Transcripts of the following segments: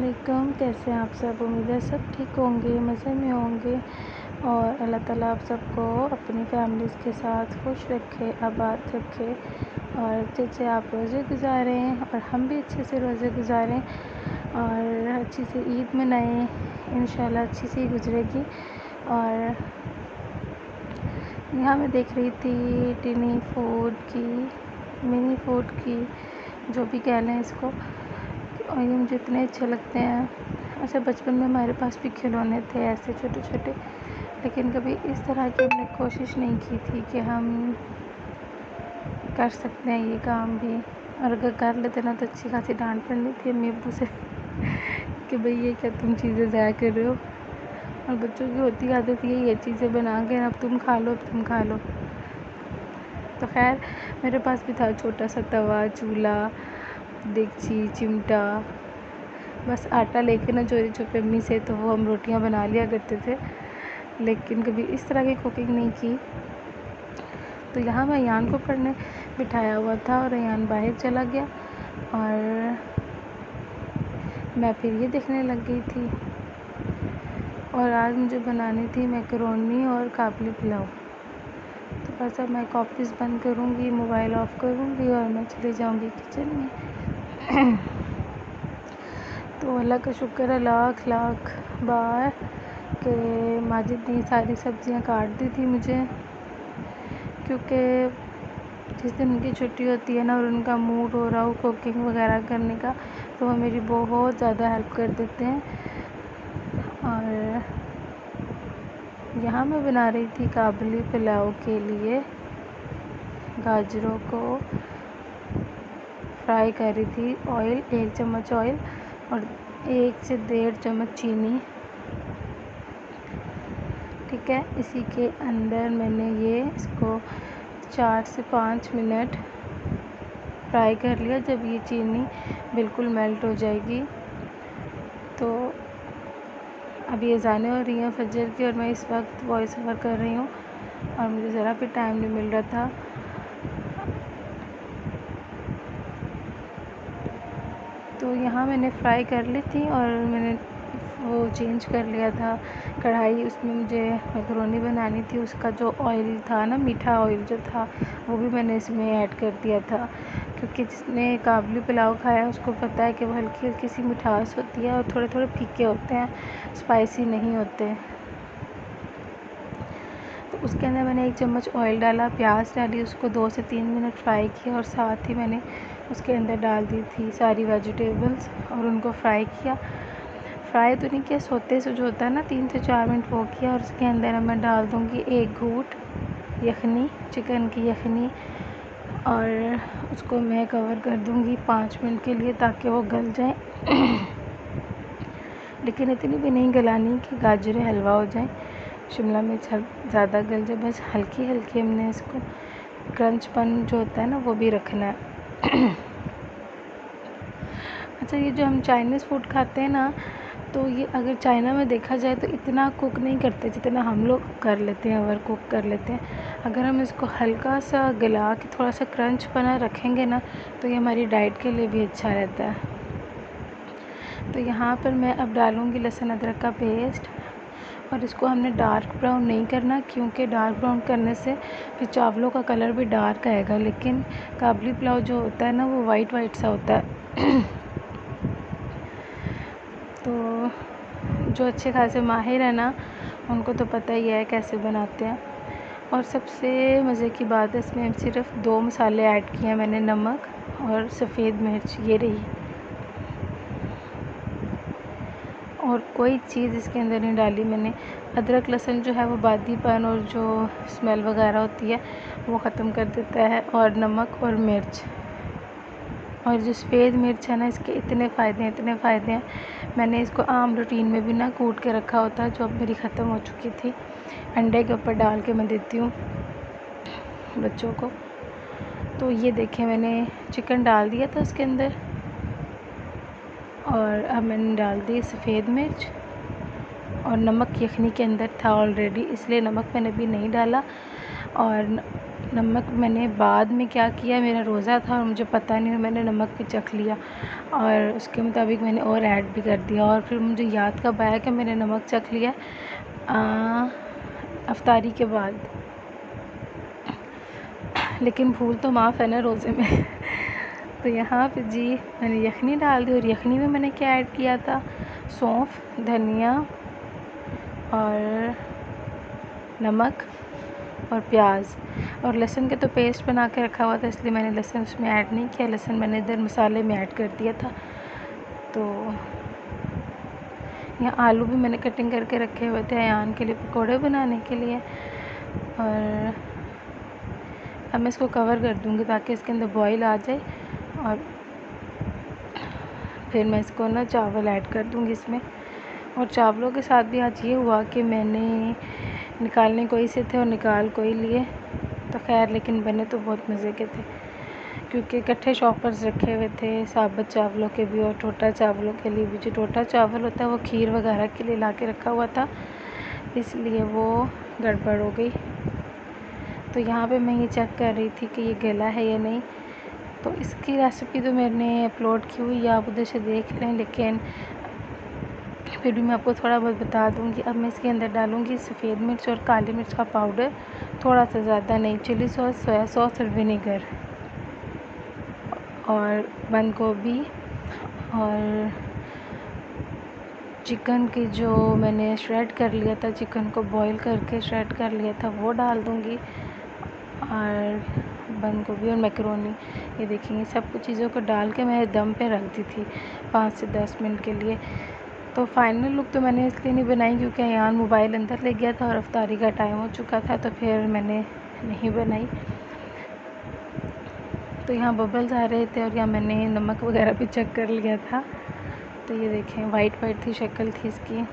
अस्सलामुअलैकुम। कैसे हैं आप सब? उम्मीद है सब ठीक होंगे, मज़े में होंगे और अल्लाह ताला आप सबको अपनी फैमिलीज़ के साथ खुश रखे, आबाद रखे और अच्छे से आप रोज़े गुजारें और हम भी अच्छे से रोज़े गुजारें और अच्छी से ईद मनाएं। इंशाल्लाह अच्छी सी गुजरेगी। और यहाँ मैं देख रही थी टिनी फूड की, मिनी फूड की, जो भी कह लें इसको, और ये मुझे इतने अच्छे लगते हैं। अच्छा, बचपन में हमारे पास भी खिलौने थे ऐसे छोटे छोटे, लेकिन कभी इस तरह की हमने कोशिश नहीं की थी कि हम कर सकते हैं ये काम भी। और अगर कर लेते ना तो अच्छी खासी डांट पड़नी थी अम्मी अब्बू से कि भाई ये क्या तुम चीज़ें ज़ाया कर रहे हो। और बच्चों की होती आदत यही है, चीज़ें बना के अब तुम खा लो, अब तुम खा लो। तो खैर मेरे पास भी था छोटा सा तवा, चूल्हा, देगची, चिमटा, बस आटा लेके ना चोरी छुपे अम्मी से तो वो हम रोटियां बना लिया करते थे, लेकिन कभी इस तरह की कुकिंग नहीं की। तो यहाँ मैं अयान को पढ़ने बिठाया हुआ था और अयान बाहर चला गया और मैं फिर ये देखने लग गई थी। और आज मुझे बनानी थी मैकरोनी और काबुली पुलाव। तो बस अब मैं ऑफिस बंद करूँगी, मोबाइल ऑफ़ करूँगी और मैं चली जाऊँगी किचन में। तो अल्लाह का शुक्र है लाख लाख बार कि माजिद ने सारी सब्ज़ियाँ काट दी थी मुझे, क्योंकि जिस दिन उनकी छुट्टी होती है ना और उनका मूड हो रहा हो कुकिंग वगैरह करने का, तो वो मेरी बहुत ज़्यादा हेल्प कर देते हैं। और यहाँ मैं बना रही थी काबुली पुलाव के लिए, गाजरों को फ्राई कर रही थी। ऑयल 1 चम्मच ऑयल और 1 से 1.5 चम्मच चीनी, ठीक है। इसी के अंदर मैंने ये इसको 4 से 5 मिनट फ्राई कर लिया। जब ये चीनी बिल्कुल मेल्ट हो जाएगी तो अभी अज़ानें हो रही हैं फजर की और मैं इस वक्त वॉइस ओवर कर रही हूँ और मुझे ज़रा भी टाइम नहीं मिल रहा था। तो यहाँ मैंने फ्राई कर ली थी और मैंने वो चेंज कर लिया था कढ़ाई। उसमें मुझे मैकरोनी बनानी थी, उसका जो ऑयल था ना, मीठा ऑयल जो था, वो भी मैंने इसमें ऐड कर दिया था, क्योंकि जिसने काबुली पुलाव खाया उसको पता है कि वो हल्की हल्की सी मिठास होती है और थोड़े थोड़े फीके होते हैं, स्पाइसी नहीं होते। तो उसके अंदर मैंने 1 चम्मच ऑयल डाला, प्याज डाली, उसको 2 से 3 मिनट फ्राई किया और साथ ही मैंने उसके अंदर डाल दी थी सारी वेजिटेबल्स और उनको फ्राई किया। फ्राई तो नहीं किया, सोते से जो होता है ना 3 से 4 मिनट वो किया। और उसके अंदर मैं डाल दूँगी 1 घूंट यखनी, चिकन की यखनी, और उसको मैं कवर कर दूँगी 5 मिनट के लिए ताकि वो गल जाए। लेकिन इतनी भी नहीं गलानी कि गाजरें हलवा हो जाए, शिमला मिर्च ज़्यादा गल जाए, बस हल्की हल्की हमने इसको क्रंचपन जो होता है ना वो भी रखना है। अच्छा, ये जो हम चाइनीज़ फूड खाते हैं ना, तो ये अगर चाइना में देखा जाए तो इतना कुक नहीं करते जितना हम लोग कर लेते हैं, ओवर कुक कर लेते हैं। अगर हम इसको हल्का सा गला के थोड़ा सा क्रंच बना रखेंगे ना, तो ये हमारी डाइट के लिए भी अच्छा रहता है। तो यहाँ पर मैं अब डालूँगी लहसुन अदरक का पेस्ट और इसको हमने डार्क ब्राउन नहीं करना, क्योंकि डार्क ब्राउन करने से फिर चावलों का कलर भी डार्क आएगा। लेकिन काबुली पुलाव जो होता है ना वो वाइट वाइट सा होता है। तो जो अच्छे खासे माहिर है ना, उनको तो पता ही है कैसे बनाते हैं। और सबसे मज़े की बात है, इसमें सिर्फ 2 मसाले ऐड किए हैं मैंने, नमक और सफ़ेद मिर्च, ये रही, और कोई चीज़ इसके अंदर नहीं डाली मैंने। अदरक लहसुन जो है वो बादीपन और जो स्मेल वगैरह होती है वो ख़त्म कर देता है, और नमक और मिर्च, और जो सफ़ेद मिर्च है ना, इसके इतने फ़ायदे हैं। मैंने इसको आम रूटीन में भी ना कूट के रखा होता है, जो अब मेरी ख़त्म हो चुकी थी। अंडे के ऊपर डाल के मैं देती हूँ बच्चों को। तो ये देखें, मैंने चिकन डाल दिया था उसके अंदर और अब मैंने डाल दी सफ़ेद मिर्च, और नमक यखनी के अंदर था ऑलरेडी, इसलिए नमक मैंने भी नहीं डाला। और नमक मैंने बाद में क्या किया, मेरा रोज़ा था और मुझे पता नहीं, मैंने नमक भी चख लिया और उसके मुताबिक मैंने और ऐड भी कर दिया और फिर मुझे याद कब आया कि मैंने नमक चख लिया, अफ्तारी के बाद। लेकिन भूल तो माफ़ है ना रोज़े में। तो यहाँ पे जी मैंने यखनी डाल दी और यखनी में मैंने क्या ऐड किया था, सौंफ, धनिया और नमक और प्याज और लहसुन के तो पेस्ट बना के रखा हुआ था, इसलिए मैंने लहसुन उसमें ऐड नहीं किया। लहसुन मैंने इधर मसाले में ऐड कर दिया था। तो यहाँ आलू भी मैंने कटिंग करके रखे हुए थे अयान के लिए पकोड़े बनाने के लिए। और अब मैं इसको कवर कर दूँगी ताकि इसके अंदर बॉईल आ जाए और फिर मैं इसको ना चावल ऐड कर दूँगी इसमें। और चावलों के साथ भी आज ये हुआ कि मैंने निकालने कोई से थे और निकाल कोई लिए, तो खैर लेकिन बने तो बहुत मज़े के थे क्योंकि इकट्ठे शॉपर्स रखे हुए थे, साबुत चावलों के भी और टोटा चावलों के लिए भी। जो टोटा चावल होता है वो खीर वगैरह के लिए ला के रखा हुआ था, इसलिए वो गड़बड़ हो गई। तो यहाँ पे मैं ये चेक कर रही थी कि ये गला है या नहीं। तो इसकी रेसिपी तो मैंने अपलोड की हुई है, आप उधर से देख लें, लेकिन फिर भी मैं आपको थोड़ा बहुत बता दूंगी। अब मैं इसके अंदर डालूंगी सफ़ेद मिर्च और काली मिर्च का पाउडर, थोड़ा सा, ज़्यादा नहीं, चिली सॉस, सोया सॉस और विनेगर और बंद गोभी और चिकन की जो मैंने श्रेड कर लिया था, चिकन को बॉईल करके श्रेड कर लिया था, वो डाल दूंगी और बंद गोभी और मैकरोनी। ये देखेंगे सब कुछ चीज़ों को डाल के मैं दम पे रख दी थी 5 से 10 मिनट के लिए। तो फाइनल लुक तो मैंने इसलिए नहीं बनाई क्योंकि अयान मोबाइल अंदर ले गया था और अफ्तारी का टाइम हो चुका था, तो फिर मैंने नहीं बनाई। तो यहाँ बबल्स आ रहे थे और यहाँ मैंने नमक वगैरह भी चेक कर लिया था। तो ये देखें वाइट वाइट थी शक्ल थी इसकी।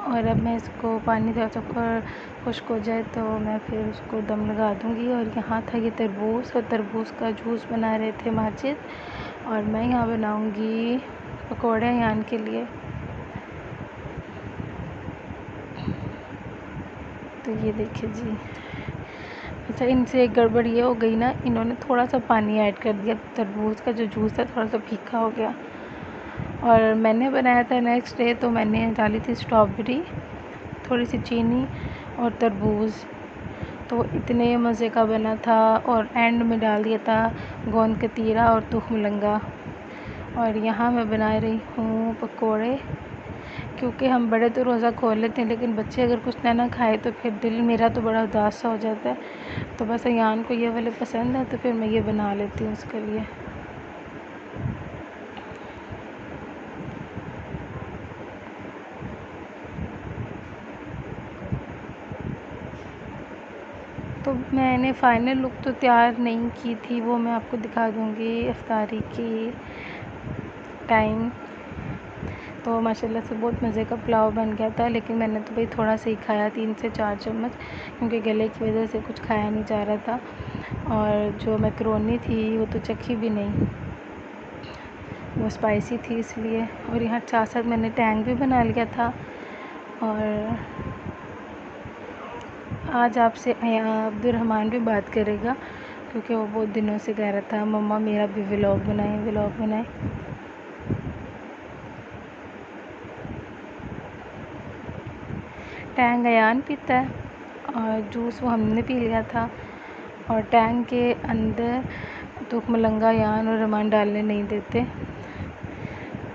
और अब मैं इसको पानी थोड़ा सा खुश्क हो जाए तो मैं फिर उसको दम लगा दूँगी। और यहाँ था ये तरबूज और तरबूज का जूस बना रहे थे माजिद और मैं यहाँ बनाऊँगी पकोड़े अयान के लिए। तो ये देखिए जी। अच्छा, इनसे एक गड़बड़ ये हो गई ना, इन्होंने थोड़ा सा पानी ऐड कर दिया, तरबूज का जो जूस था थोड़ा सा फीका हो गया। और मैंने बनाया था नेक्स्ट डे, तो मैंने डाली थी स्ट्रॉबेरी, थोड़ी सी चीनी और तरबूज, तो इतने मज़े का बना था। और एंड में डाल दिया था गोंद कतीरा और तुखमलंगा। और यहाँ मैं बना रही हूँ पकोड़े, क्योंकि हम बड़े तो रोज़ा खोल लेते हैं लेकिन बच्चे अगर कुछ ना खाए तो फिर दिल मेरा तो बड़ा उदास सा हो जाता है। तो बस अयान को ये वाले पसंद है तो फिर मैं ये बना लेती हूँ उसके लिए। तो मैंने फ़ाइनल लुक तो तैयार नहीं की थी, वो मैं आपको दिखा दूँगी इफ्तारी की टाइम। तो माशाल्लाह से बहुत मज़े का पुलाव बन गया था, लेकिन मैंने तो भाई थोड़ा सा ही खाया, 3 से 4 चम्मच, क्योंकि गले की वजह से कुछ खाया नहीं जा रहा था। और जो मैकरोनी थी वो तो चखी भी नहीं, वो स्पाइसी थी इसलिए। और यहाँ साथ साथ मैंने टैंग भी बना लिया था। और आज आपसे अब्दुर्रहमान भी बात करेगा क्योंकि वो बहुत दिनों से कह रहा था मम्मा मेरा भी व्लॉग बनाएं, व्लॉग बनाएं। टैंग अयान पीता है और जूस वो हमने पी लिया था। और टैंग के अंदर तुखमलंगा अयान और रमान डालने नहीं देते।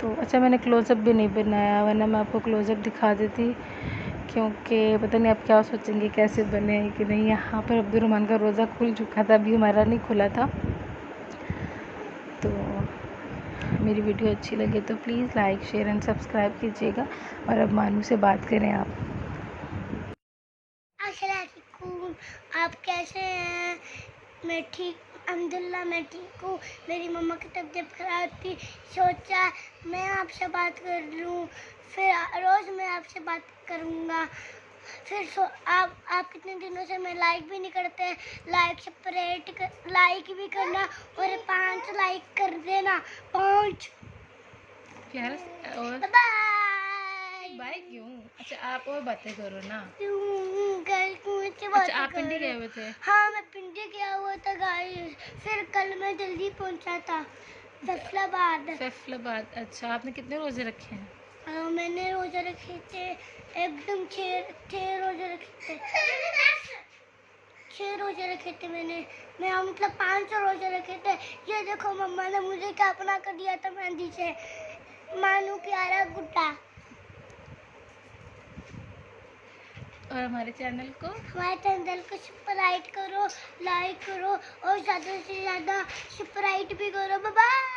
तो अच्छा, मैंने क्लोज़अप भी नहीं बनाया, वरना मैं आपको क्लोज़अप दिखा देती, क्योंकि पता नहीं आप क्या सोचेंगे कैसे बने हैं कि नहीं। यहाँ पर अब्दुर्रहमान का रोज़ा खुल चुका था, अभी हमारा नहीं खुला था। तो मेरी वीडियो अच्छी लगे तो please like, share and subscribe कीजिएगा। और अब मानू से बात करें आप। अस्सलामुअलैकुम, आप कैसे हैं? मैं ठीक, अल्हम्दुलिल्लाह मैं ठीक हूँ। मेरी मम्मा की तबीयत खराब थी, सोचा मैं आपसे बात कर लूँ, फिर रोज़ मैं आपसे बात करूँगा। फिर आप कितने दिनों से मैं लाइक भी नहीं करते, लाइक भी करना और 5 लाइक कर देना, 5। और बाय। बाय क्यों? अच्छा आप और बातें करो ना। मुझसे अच्छा बातें आप पिंडी करो। गए हुए थे? हाँ मैं पिंडी गया हुआ था गाइस। फिर कल मैं जल्दी पहुंचा था फैसलाबाद। फैसलाबाद। अच्छा आपने कितने रोजे रखे हैं? मैंने रोजे रखे थे एकदम छः रोजे रखे थे। 6 रोजे रखे थे मैं मतलब 500 रोजे रखे थे। ये देखो मम्मा ने मुझे क्या अपना कर दिया था मेहंदी से, मानू प्यारा गुड्डा। और हमारे चैनल को सब्सक्राइब करो, लाइक करो और ज़्यादा से ज़्यादा सब्सक्राइब भी करो। Bye bye.